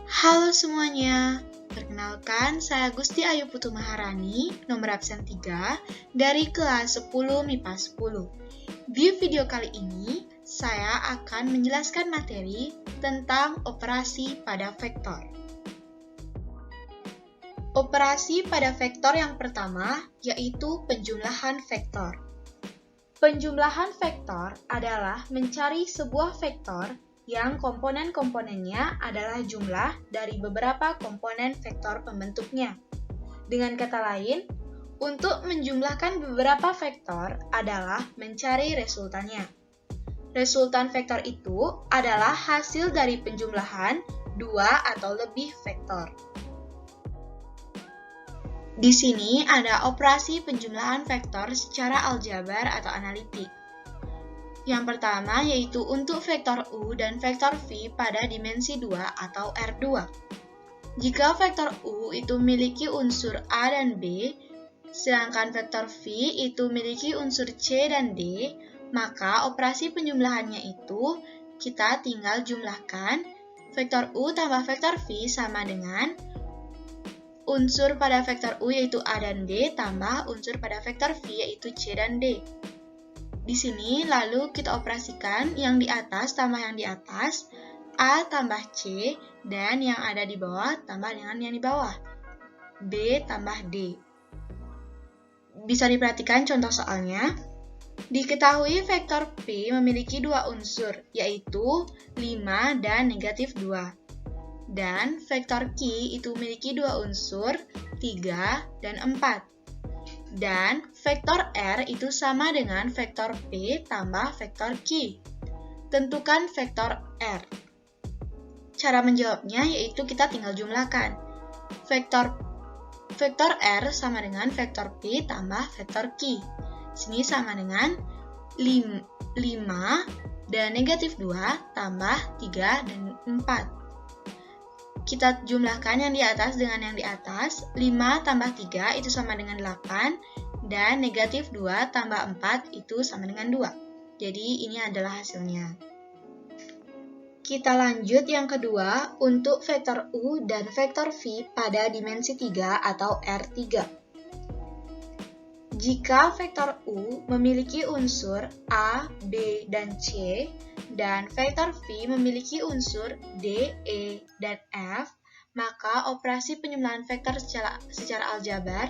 Halo semuanya, perkenalkan saya Gusti Ayu Putu Maharani, nomor absen 3 dari kelas 10 MIPA 10. Di video kali ini, saya akan menjelaskan materi tentang operasi pada vektor. Operasi pada vektor yang pertama yaitu penjumlahan vektor. Penjumlahan vektor adalah mencari sebuah vektor yang komponen-komponennya adalah jumlah dari beberapa komponen vektor pembentuknya. Dengan kata lain, untuk menjumlahkan beberapa vektor adalah mencari resultannya. Resultan vektor itu adalah hasil dari penjumlahan dua atau lebih vektor. Di sini ada operasi penjumlahan vektor secara aljabar atau analitik. Yang pertama yaitu untuk vektor U dan vektor V pada dimensi 2 atau R2. Jika vektor U itu memiliki unsur A dan B, sedangkan vektor V itu memiliki unsur C dan D, maka operasi penjumlahannya itu kita tinggal jumlahkan vektor U tambah vektor V sama dengan unsur pada vektor U yaitu A dan D tambah unsur pada vektor V yaitu C dan D. Di sini lalu kita operasikan yang di atas tambah yang di atas, A tambah C, dan yang ada di bawah tambah dengan yang di bawah, B tambah D. Bisa diperhatikan contoh soalnya. Diketahui vektor P memiliki dua unsur, yaitu 5 dan negatif 2. Dan vektor Q itu memiliki dua unsur, 3 dan 4. Dan vektor R itu sama dengan vektor P tambah vektor Q. Tentukan vektor R. Cara menjawabnya yaitu kita tinggal jumlahkan. Vektor R sama dengan vektor P tambah vektor Q. Sini sama dengan 5 dan negatif 2 tambah 3 dan 4. Kita jumlahkan yang di atas dengan yang di atas, 5 tambah 3 itu sama dengan 8, dan negatif 2 tambah 4 itu sama dengan 2. Jadi ini adalah hasilnya. Kita lanjut yang kedua untuk vektor U dan vektor V pada dimensi 3 atau R3. Jika vektor U memiliki unsur A, B, dan C, dan vektor V memiliki unsur D, E, dan F, maka operasi penjumlahan vektor secara aljabar,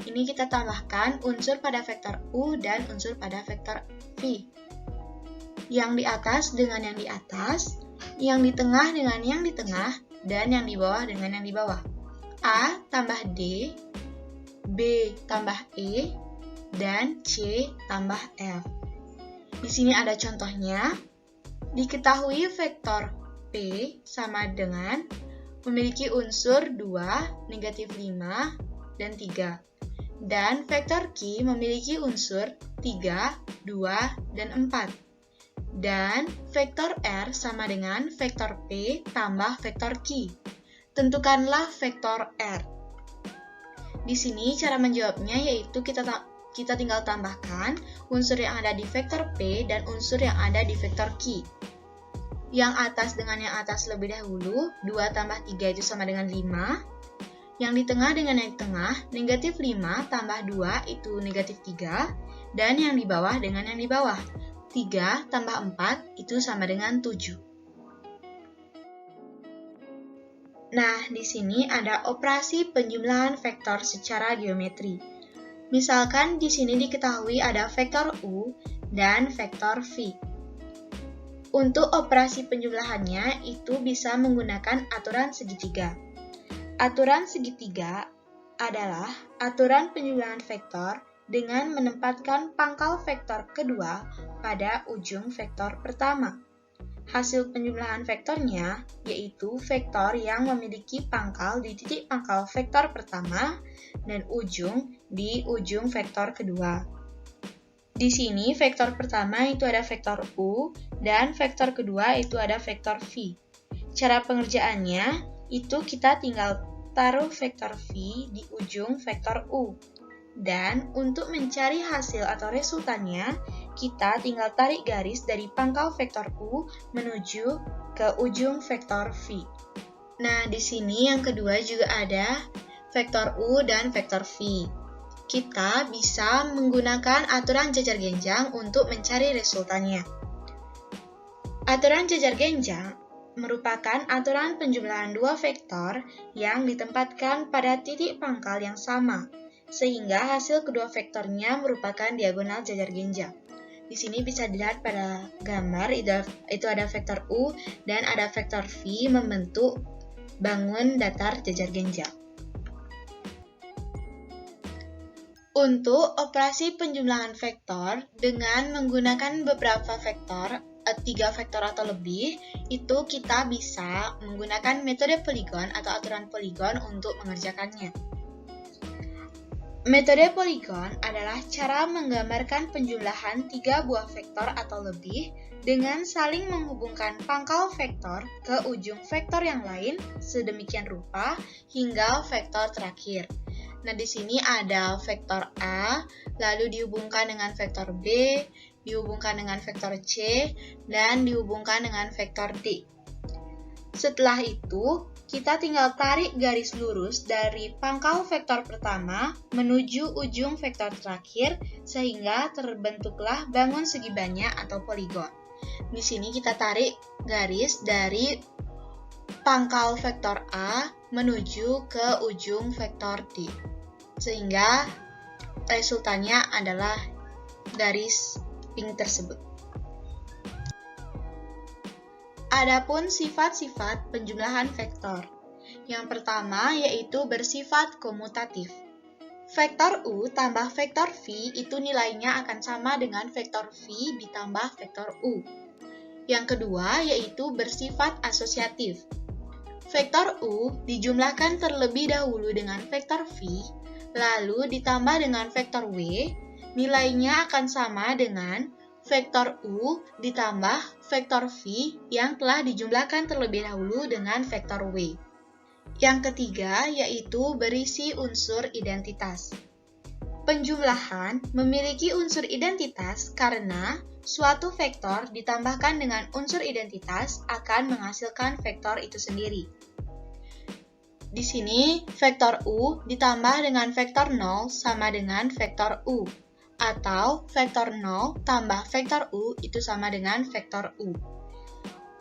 ini kita tambahkan unsur pada vektor U dan unsur pada vektor V. Yang di atas dengan yang di atas, yang di tengah dengan yang di tengah, dan yang di bawah dengan yang di bawah. A tambah D, B tambah E, dan C tambah F. Di sini ada contohnya. Diketahui vektor P sama dengan memiliki unsur 2, negatif 5, dan 3. Dan vektor Q memiliki unsur 3, 2, dan 4. Dan vektor R sama dengan vektor P tambah vektor Q. Tentukanlah vektor R. Di sini cara menjawabnya yaitu kita tinggal tambahkan unsur yang ada di vektor P dan unsur yang ada di vektor Q. Yang atas dengan yang atas lebih dahulu, 2 tambah 3 itu sama dengan 5. Yang di tengah dengan yang di tengah, negatif 5 tambah 2 itu negatif 3. Dan yang di bawah dengan yang di bawah, 3 tambah 4 itu sama dengan 7. Nah, di sini ada operasi penjumlahan vektor secara geometri. Misalkan di sini diketahui ada vektor U dan vektor V. Untuk operasi penjumlahannya itu bisa menggunakan aturan segitiga. Aturan segitiga adalah aturan penjumlahan vektor dengan menempatkan pangkal vektor kedua pada ujung vektor pertama. Hasil penjumlahan vektornya yaitu vektor yang memiliki pangkal di titik pangkal vektor pertama dan ujung di ujung vektor kedua. Di sini vektor pertama itu ada vektor U dan vektor kedua itu ada vektor V. Cara pengerjaannya itu kita tinggal taruh vektor V di ujung vektor U. Dan untuk mencari hasil atau resultannya, kita tinggal tarik garis dari pangkal vektor U menuju ke ujung vektor V. Nah, di sini yang kedua juga ada vektor U dan vektor V. Kita bisa menggunakan aturan jajar genjang untuk mencari resultannya. Aturan jajar genjang merupakan aturan penjumlahan dua vektor yang ditempatkan pada titik pangkal yang sama, sehingga hasil kedua vektornya merupakan diagonal jajar genjang. Di sini bisa dilihat pada gambar, itu ada vektor U dan ada vektor V membentuk bangun datar jajar genjang. Untuk operasi penjumlahan vektor dengan menggunakan beberapa vektor, 3 vektor atau lebih, itu kita bisa menggunakan metode poligon atau aturan poligon untuk mengerjakannya. Metode poligon adalah cara menggambarkan penjumlahan 3 buah vektor atau lebih dengan saling menghubungkan pangkal vektor ke ujung vektor yang lain sedemikian rupa hingga vektor terakhir. Nah, di sini ada vektor A, lalu dihubungkan dengan vektor B, dihubungkan dengan vektor C, dan dihubungkan dengan vektor D. Setelah itu, kita tinggal tarik garis lurus dari pangkal vektor pertama menuju ujung vektor terakhir sehingga terbentuklah bangun segi banyak atau poligon. Di sini kita tarik garis dari pangkal vektor A menuju ke ujung vektor D. Sehingga resultannya adalah garis pink tersebut. Adapun sifat-sifat penjumlahan vektor. Yang pertama yaitu bersifat komutatif. Vektor U tambah vektor V itu nilainya akan sama dengan vektor V ditambah vektor U. Yang kedua yaitu bersifat asosiatif. Vektor U dijumlahkan terlebih dahulu dengan vektor V, lalu ditambah dengan vektor W, nilainya akan sama dengan vektor U ditambah vektor V yang telah dijumlahkan terlebih dahulu dengan vektor W. Yang ketiga yaitu berisi unsur identitas. Penjumlahan memiliki unsur identitas karena suatu vektor ditambahkan dengan unsur identitas akan menghasilkan vektor itu sendiri. Di sini vektor U ditambah dengan vektor 0 sama dengan vektor U. Atau vektor 0 tambah vektor U itu sama dengan vektor U.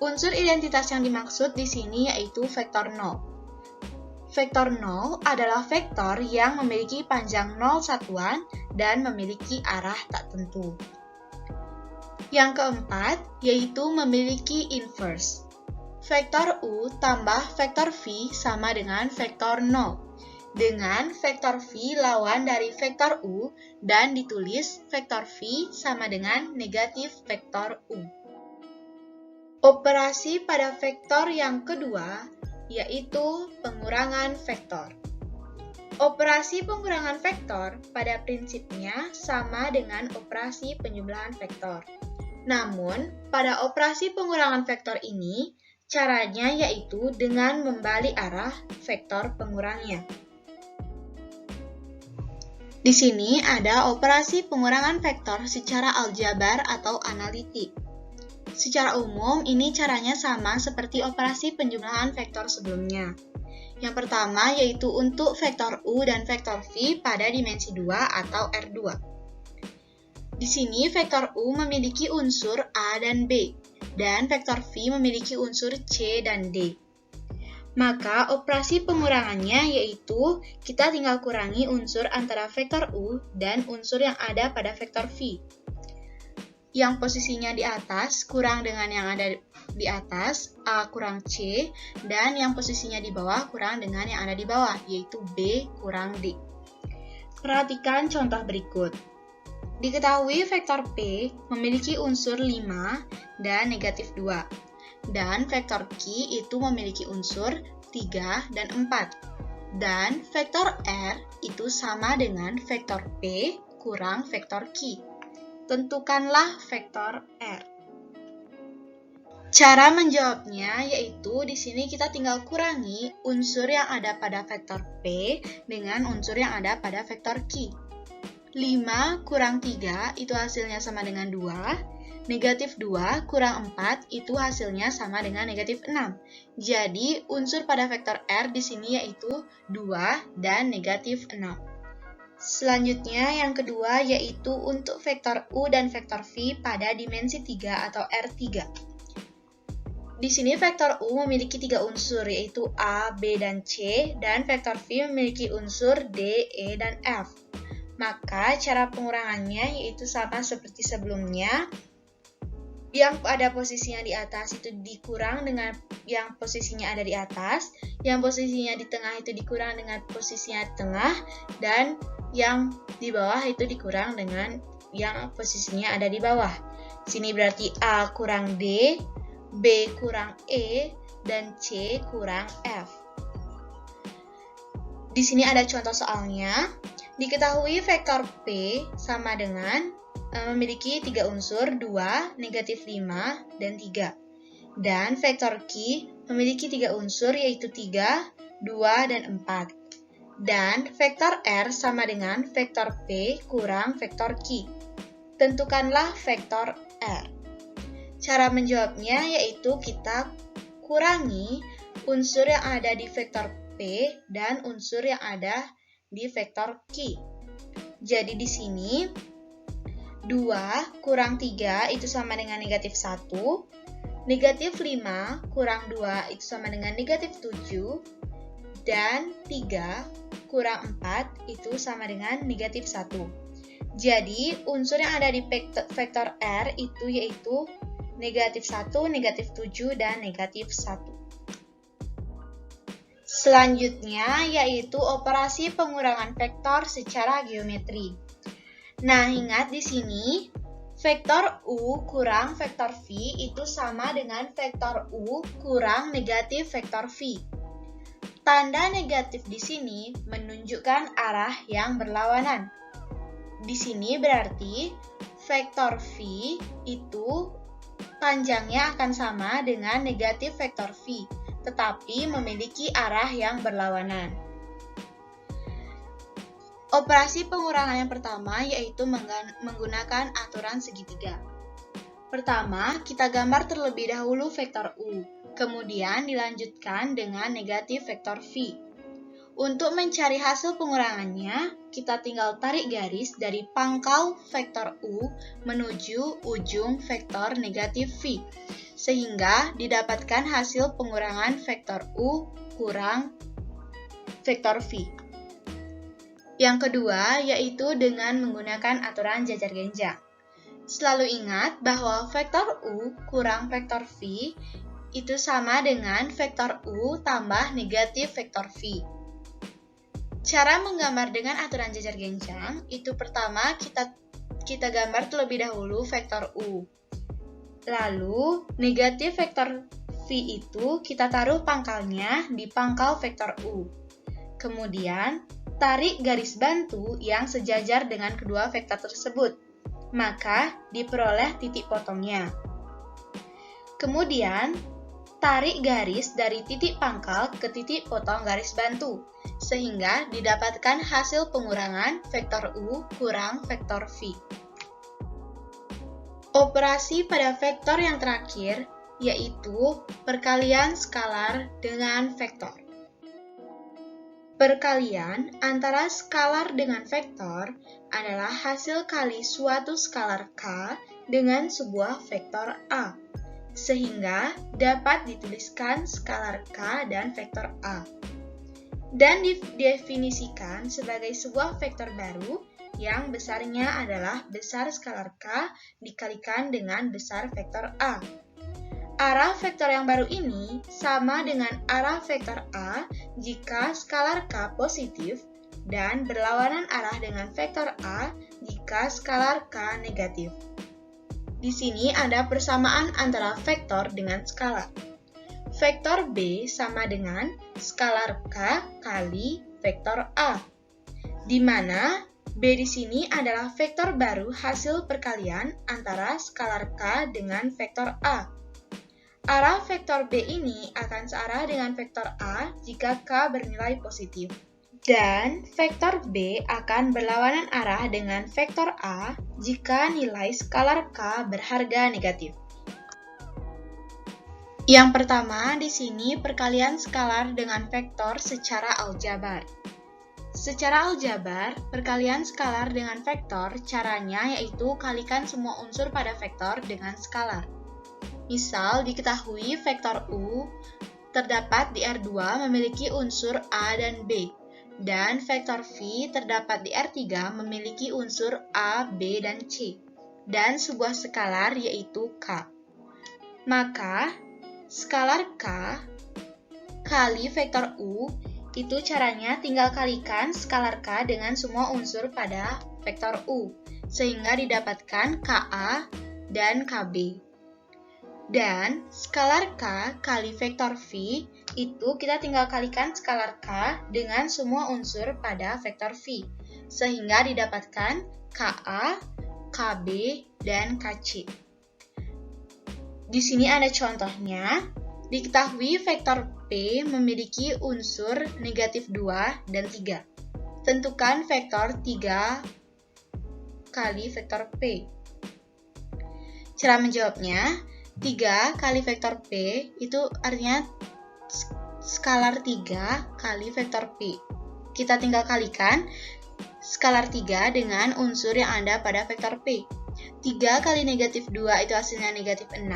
Unsur identitas yang dimaksud di sini yaitu vektor 0. Vektor 0 adalah vektor yang memiliki panjang 0 satuan dan memiliki arah tak tentu. Yang keempat yaitu memiliki inverse. Vektor U tambah vektor V sama dengan vektor 0. Dengan vektor V lawan dari vektor U dan ditulis vektor V sama dengan negatif vektor U. Operasi pada vektor yang kedua yaitu pengurangan vektor. Operasi pengurangan vektor pada prinsipnya sama dengan operasi penjumlahan vektor. Namun, pada operasi pengurangan vektor ini, caranya yaitu dengan membalik arah vektor pengurangnya. Di sini ada operasi pengurangan vektor secara aljabar atau analitik. Secara umum, ini caranya sama seperti operasi penjumlahan vektor sebelumnya. Yang pertama yaitu untuk vektor U dan vektor V pada dimensi 2 atau R2. Di sini vektor U memiliki unsur A dan B, dan vektor V memiliki unsur C dan D. Maka operasi pengurangannya yaitu kita tinggal kurangi unsur antara vektor U dan unsur yang ada pada vektor V. Yang posisinya di atas kurang dengan yang ada di atas, A kurang C, dan yang posisinya di bawah kurang dengan yang ada di bawah, yaitu B kurang D. Perhatikan contoh berikut. Diketahui vektor P memiliki unsur 5 dan negatif 2. Dan vektor Q itu memiliki unsur 3 dan 4. Dan vektor R itu sama dengan vektor P kurang vektor Q. Tentukanlah vektor R. Cara menjawabnya yaitu di sini kita tinggal kurangi unsur yang ada pada vektor P dengan unsur yang ada pada vektor Q. 5 kurang 3 itu hasilnya sama dengan 2. negatif 2 kurang 4 itu hasilnya sama dengan negatif 6. Jadi, unsur pada vektor R di sini yaitu 2 dan negatif 6. Selanjutnya, yang kedua yaitu untuk vektor U dan vektor V pada dimensi 3 atau R3. Di sini vektor U memiliki 3 unsur yaitu A, B, dan C, dan vektor V memiliki unsur D, E, dan F. Maka cara pengurangannya yaitu sama seperti sebelumnya. Yang pada posisinya di atas itu dikurang dengan yang posisinya ada di atas, yang posisinya di tengah itu dikurang dengan posisinya di tengah, dan yang di bawah itu dikurang dengan yang posisinya ada di bawah. Sini berarti A kurang D, B kurang E, dan C kurang F. Di sini ada contoh soalnya. Diketahui vektor P sama dengan memiliki 3 unsur, 2, negatif 5, dan 3. Dan vektor Q memiliki 3 unsur yaitu 3, 2, dan 4. Dan vektor R sama dengan vektor P kurang vektor Q. Tentukanlah vektor R. Cara menjawabnya yaitu kita kurangi unsur yang ada di vektor P dan unsur yang ada di vektor Q. Jadi di sini 2 kurang 3 itu sama dengan negatif 1. Negatif 5 kurang 2 itu sama dengan negatif 7. Dan 3 kurang 4 itu sama dengan negatif 1. Jadi, unsur yang ada di vektor R itu yaitu negatif 1, negatif 7, dan negatif 1. Selanjutnya yaitu operasi pengurangan vektor secara geometri. Nah, ingat di sini vektor U kurang vektor V itu sama dengan vektor U kurang negatif vektor V. Tanda negatif di sini menunjukkan arah yang berlawanan. Di sini berarti vektor V itu panjangnya akan sama dengan negatif vektor V, tetapi memiliki arah yang berlawanan. Operasi pengurangan yang pertama yaitu menggunakan aturan segitiga. Pertama, kita gambar terlebih dahulu vektor U, kemudian dilanjutkan dengan negatif vektor V. Untuk mencari hasil pengurangannya, kita tinggal tarik garis dari pangkal vektor U menuju ujung vektor negatif V, sehingga didapatkan hasil pengurangan vektor U kurang vektor V. Yang kedua, yaitu dengan menggunakan aturan jajar genjang. Selalu ingat bahwa vektor U kurang vektor V itu sama dengan vektor U tambah negatif vektor V. Cara menggambar dengan aturan jajar genjang, itu pertama kita gambar terlebih dahulu vektor U. Lalu, negatif vektor V itu kita taruh pangkalnya di pangkal vektor U. Kemudian, tarik garis bantu yang sejajar dengan kedua vektor tersebut, maka diperoleh titik potongnya. Kemudian, tarik garis dari titik pangkal ke titik potong garis bantu, sehingga didapatkan hasil pengurangan vektor U kurang vektor V. Operasi pada vektor yang terakhir, yaitu perkalian skalar dengan vektor. Perkalian antara skalar dengan vektor adalah hasil kali suatu skalar K dengan sebuah vektor A, sehingga dapat dituliskan skalar K dan vektor A, dan didefinisikan sebagai sebuah vektor baru yang besarnya adalah besar skalar K dikalikan dengan besar vektor A. Arah vektor yang baru ini sama dengan arah vektor A jika skalar K positif dan berlawanan arah dengan vektor A jika skalar K negatif. Di sini ada persamaan antara vektor dengan skalar. Vektor B sama dengan skalar K kali vektor A, di mana B di sini adalah vektor baru hasil perkalian antara skalar K dengan vektor A. Arah vektor B ini akan searah dengan vektor A jika K bernilai positif. Dan vektor B akan berlawanan arah dengan vektor A jika nilai skalar K berharga negatif. Yang pertama, di sini perkalian skalar dengan vektor secara aljabar. Secara aljabar, perkalian skalar dengan vektor caranya yaitu kalikan semua unsur pada vektor dengan skalar. Misal, diketahui vektor U terdapat di R2 memiliki unsur A dan B. Dan vektor V terdapat di R3 memiliki unsur A, B, dan C, dan sebuah skalar yaitu K. Maka, skalar K kali vektor U itu caranya tinggal kalikan skalar K dengan semua unsur pada vektor U, sehingga didapatkan KA dan KB. Dan skalar K kali vektor V itu kita tinggal kalikan skalar K dengan semua unsur pada vektor V, sehingga didapatkan KA, KB, dan KC. Di sini ada contohnya. Diketahui vektor P memiliki unsur negatif 2 dan 3. Tentukan vektor 3 kali vektor P. Cara menjawabnya, 3 kali vektor P itu artinya skalar 3 kali vektor P. Kita tinggal kalikan skalar 3 dengan unsur yang ada pada vektor P. 3 kali negatif 2 itu hasilnya negatif 6,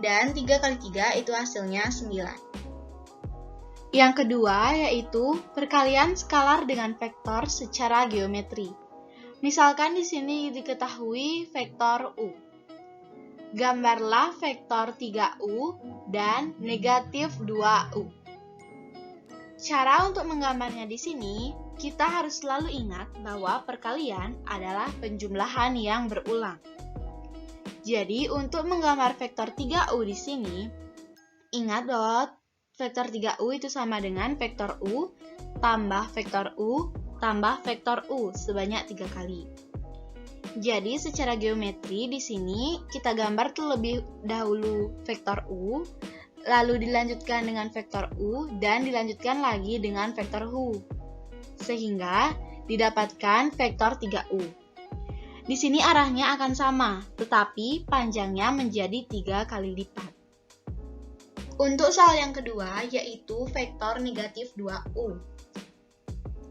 dan 3 kali 3 itu hasilnya 9. Yang kedua yaitu perkalian skalar dengan vektor secara geometri. Misalkan di sini diketahui vektor U. Gambarlah vektor 3U dan negatif 2U. Cara untuk menggambarnya di sini, kita harus selalu ingat bahwa perkalian adalah penjumlahan yang berulang. Jadi, untuk menggambar vektor 3U di sini, ingat bahwa vektor 3U itu sama dengan vektor U tambah vektor U tambah vektor U sebanyak 3 kali. Jadi, secara geometri di sini kita gambar terlebih dahulu vektor U, lalu dilanjutkan dengan vektor U, dan dilanjutkan lagi dengan vektor U, sehingga didapatkan vektor 3U. Di sini arahnya akan sama, tetapi panjangnya menjadi 3 kali lipat. Untuk soal yang kedua, yaitu vektor negatif 2U.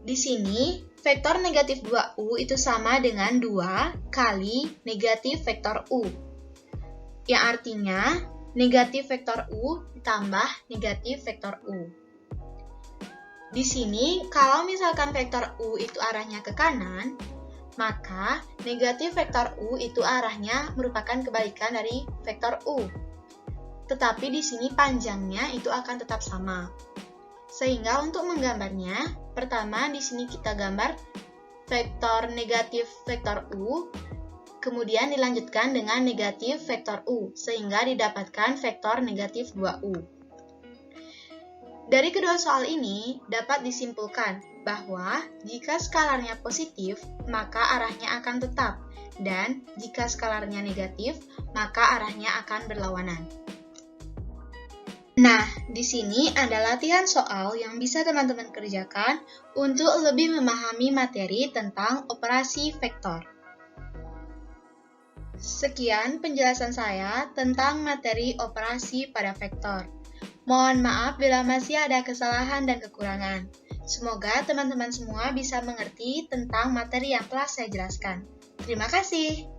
Di sini, vektor negatif 2U itu sama dengan 2 kali negatif vektor U. Yang artinya, negatif vektor U ditambah negatif vektor U. Di sini, kalau misalkan vektor U itu arahnya ke kanan, maka negatif vektor U itu arahnya merupakan kebalikan dari vektor U. Tetapi di sini panjangnya itu akan tetap sama. Sehingga untuk menggambarnya, pertama di sini kita gambar vektor negatif vektor U, kemudian dilanjutkan dengan negatif vektor U, sehingga didapatkan vektor negatif 2U. Dari kedua soal ini, dapat disimpulkan bahwa jika skalarnya positif, maka arahnya akan tetap, dan jika skalarnya negatif, maka arahnya akan berlawanan. Nah, di sini ada latihan soal yang bisa teman-teman kerjakan untuk lebih memahami materi tentang operasi vektor. Sekian penjelasan saya tentang materi operasi pada vektor. Mohon maaf bila masih ada kesalahan dan kekurangan. Semoga teman-teman semua bisa mengerti tentang materi yang telah saya jelaskan. Terima kasih.